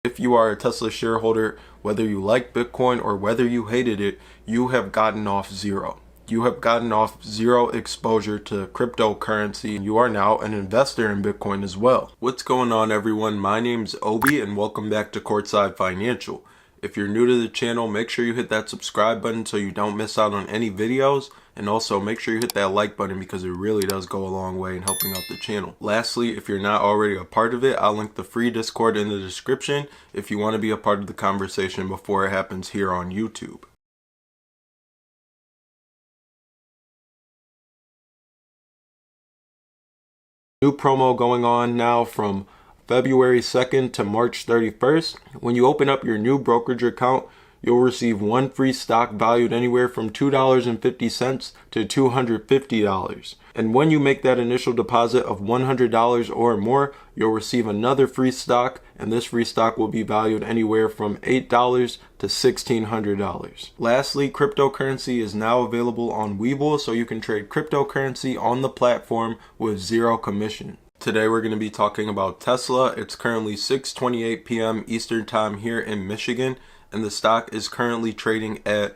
If you are a Tesla shareholder, whether you like Bitcoin or whether you hated it, you have gotten off zero. You have gotten off zero exposure to cryptocurrency, and you are now an investor in Bitcoin as well. What's going on, everyone? My name's Obi, and welcome back to Courtside Financial. If you're new to the channel, make sure you hit that subscribe button so you don't miss out on any videos. And also make sure you hit that like button because it really does go a long way in helping out the channel. Lastly, if you're not already a part of it, I'll link the free Discord in the description if you want to be a part of the conversation before it happens here on YouTube. New promo going on now from February 2nd to March 31st. When you open up your new brokerage account, you'll receive one free stock valued anywhere from $2.50 to $250. And when you make that initial deposit of $100 or more, you'll receive another free stock, and this free stock will be valued anywhere from $8 to $1,600. Lastly, cryptocurrency is now available on WeBull, so you can trade cryptocurrency on the platform with zero commission. Today we're going to be talking about Tesla. It's currently 6:28 p.m. Eastern Time here in Michigan, and the stock is currently trading at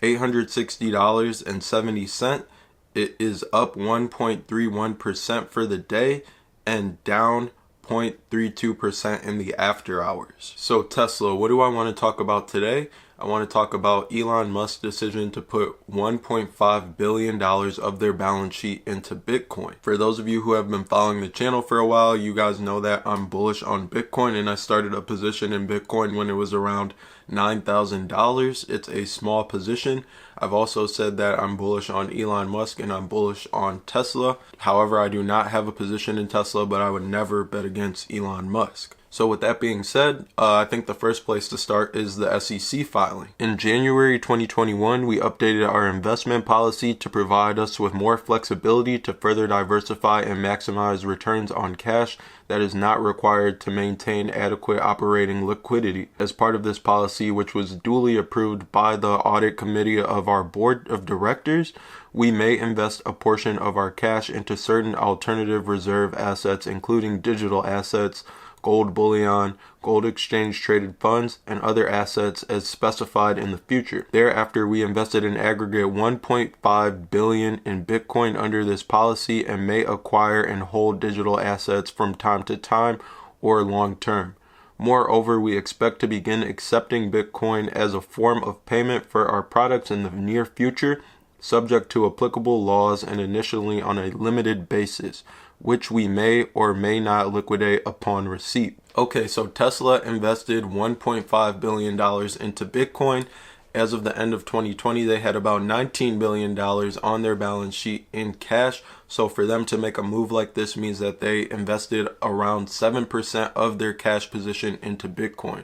$860.70. It is up 1.31% for the day and down 0.32% in the after hours. So Tesla, what do I want to talk about today? I want to talk about Elon Musk's decision to put $1.5 billion of their balance sheet into Bitcoin. For those of you who have been following the channel for a while, you guys know that I'm bullish on Bitcoin, and I started a position in Bitcoin when it was around $9,000. It's a small position. I've also said that I'm bullish on Elon Musk and I'm bullish on Tesla. However, I do not have a position in Tesla, but I would never bet against Elon Musk. So with that being said, I think the first place to start is the SEC filing. In January 2021, we updated our investment policy to provide us with more flexibility to further diversify and maximize returns on cash that is not required to maintain adequate operating liquidity. As part of this policy, which was duly approved by the audit committee of our board of directors, we may invest a portion of our cash into certain alternative reserve assets, including digital assets, gold bullion, gold exchange traded funds, and other assets as specified in the future. Thereafter, we invested an aggregate $1.5 billion in Bitcoin under this policy and may acquire and hold digital assets from time to time or long term. Moreover, we expect to begin accepting Bitcoin as a form of payment for our products in the near future, subject to applicable laws and initially on a limited basis, which we may or may not liquidate upon receipt. Okay, so Tesla invested $1.5 billion into Bitcoin. As of the end of 2020, they had about $19 billion on their balance sheet in cash. So for them to make a move like this means that they invested around 7% of their cash position into Bitcoin,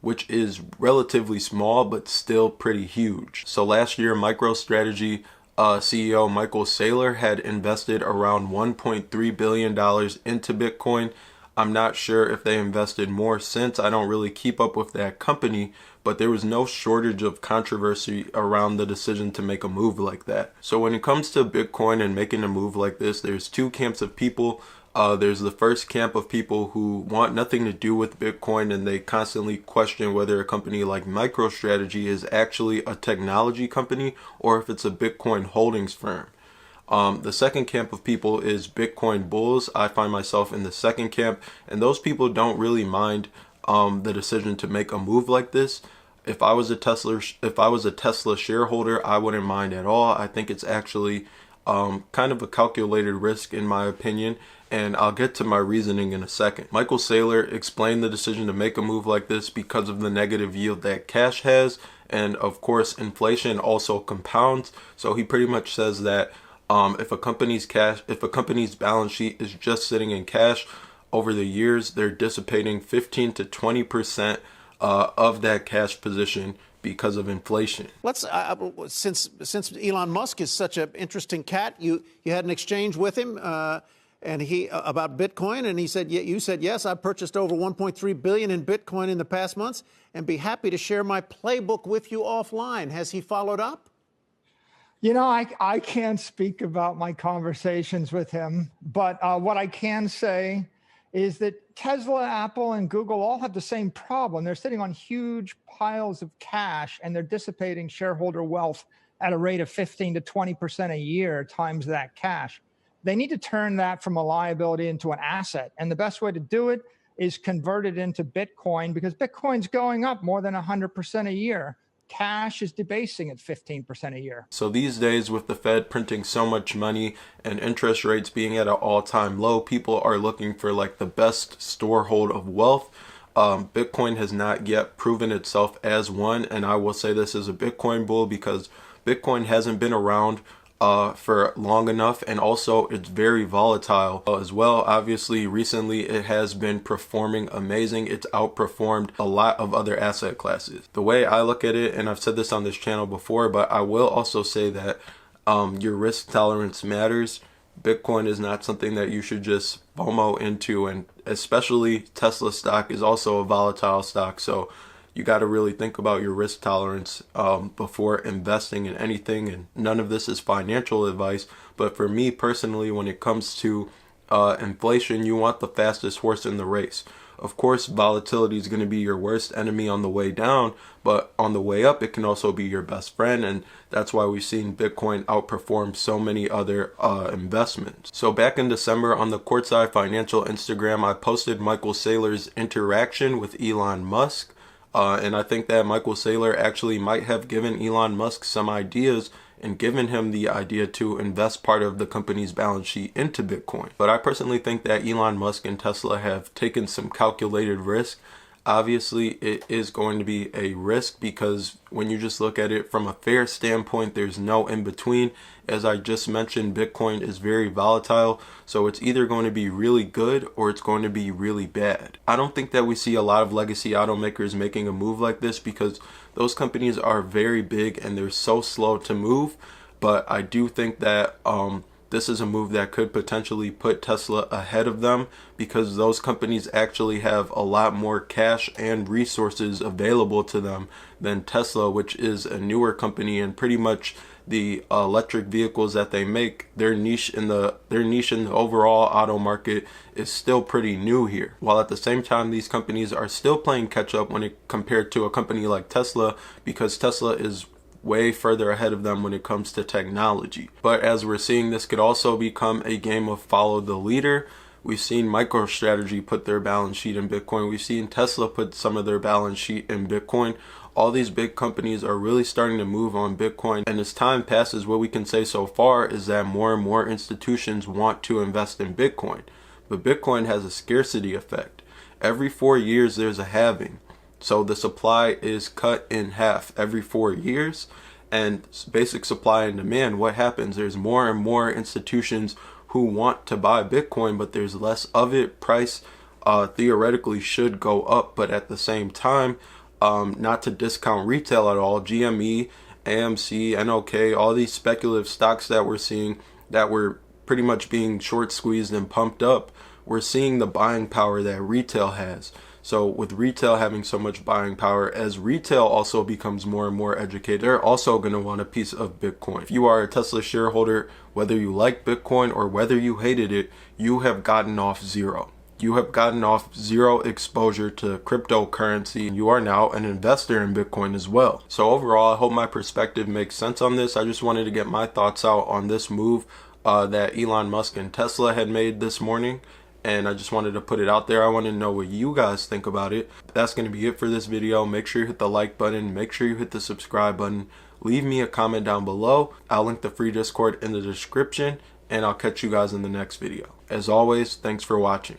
which is relatively small, but still pretty huge. So last year, MicroStrategy CEO Michael Saylor had invested around $1.3 billion into Bitcoin. I'm not sure if they invested more since. I don't really keep up with that company, but there was no shortage of controversy around the decision to make a move like that. So when it comes to Bitcoin and making a move like this, there's two camps of people. There's the first camp of people who want nothing to do with Bitcoin, and they constantly question whether a company like MicroStrategy is actually a technology company or if it's a Bitcoin holdings firm. The second camp of people is Bitcoin bulls. I find myself in the second camp, and those people don't really mind the decision to make a move like this. If I was a Tesla shareholder, I wouldn't mind at all. I think it's actually kind of a calculated risk in my opinion, and I'll get to my reasoning in a second. Michael Saylor explained the decision to make a move like this because of the negative yield that cash has, and of course inflation also compounds. So he pretty much says that if a company's balance sheet is just sitting in cash, over the years they're dissipating 15 to 20% of that cash position because of inflation. Let's since Elon Musk is such an interesting cat, you had an exchange with him and he about Bitcoin, and he said you said yes, I purchased over 1.3 billion in Bitcoin in the past months and be happy to share my playbook with you offline. Has he followed up? You know, I can't speak about my conversations with him, but what I can say is that Tesla, Apple, and Google all have the same problem. They're sitting on huge piles of cash, and they're dissipating shareholder wealth at a rate of 15 to 20% a year times that cash. They need to turn that from a liability into an asset. And the best way to do it is convert it into Bitcoin, because Bitcoin's going up more than 100% a year. Cash is debasing at 15% a year. So these days, with the Fed printing so much money and interest rates being at an all-time low, people are looking for like the best storehold of wealth. Bitcoin has not yet proven itself as one, and I will say this as a Bitcoin bull because Bitcoin hasn't been around for long enough, and also it's very volatile as well. Obviously, recently it has been performing amazing. It's outperformed a lot of other asset classes. The way I look at it, and I've said this on this channel before, but I will also say that your risk tolerance matters. Bitcoin is not something that you should just FOMO into, and especially Tesla stock is also a volatile stock, so you got to really think about your risk tolerance before investing in anything. And none of this is financial advice, but for me personally, when it comes to inflation, you want the fastest horse in the race. Of course, volatility is going to be your worst enemy on the way down, but on the way up, it can also be your best friend. And that's why we've seen Bitcoin outperform so many other investments. So back in December on the Courtside Financial Instagram, I posted Michael Saylor's interaction with Elon Musk. And I think that Michael Saylor actually might have given Elon Musk some ideas and given him the idea to invest part of the company's balance sheet into Bitcoin. But I personally think that Elon Musk and Tesla have taken some calculated risk. Obviously, it is going to be a risk because when you just look at it from a fair standpoint, there's no in between. As I just mentioned, Bitcoin is very volatile, so it's either going to be really good or it's going to be really bad. I don't think that we see a lot of legacy automakers making a move like this because those companies are very big and they're so slow to move. But I do think that this is a move that could potentially put Tesla ahead of them because those companies actually have a lot more cash and resources available to them than Tesla, which is a newer company, and pretty much the electric vehicles that they make, their niche in the overall auto market is still pretty new here. While at the same time, these companies are still playing catch up when it compared to a company like Tesla, because Tesla is way further ahead of them when it comes to technology. But as we're seeing, this could also become a game of follow the leader. We've seen MicroStrategy put their balance sheet in Bitcoin. We've seen Tesla put some of their balance sheet in Bitcoin. All these big companies are really starting to move on Bitcoin. And as time passes, what we can say so far is that more and more institutions want to invest in Bitcoin. But Bitcoin has a scarcity effect. Every 4 years, there's a halving. So the supply is cut in half every 4 years, and basic supply and demand, what happens? There's more and more institutions who want to buy Bitcoin, but there's less of it. Price theoretically should go up, but at the same time, not to discount retail at all, GME, AMC, NOK, all these speculative stocks that we're seeing that were pretty much being short squeezed and pumped up, we're seeing the buying power that retail has. So with retail having so much buying power, as retail also becomes more and more educated, they're also going to want a piece of Bitcoin. If you are a Tesla shareholder, whether you like Bitcoin or whether you hated it, you have gotten off zero. You have gotten off zero exposure to cryptocurrency, and you are now an investor in Bitcoin as well. So overall, I hope my perspective makes sense on this. I just wanted to get my thoughts out on this move that Elon Musk and Tesla had made this morning. And I just wanted to put it out there. I want to know what you guys think about it. That's going to be it for this video. Make sure you hit the like button. Make sure you hit the subscribe button. Leave me a comment down below. I'll link the free Discord in the description. And I'll catch you guys in the next video. As always, thanks for watching.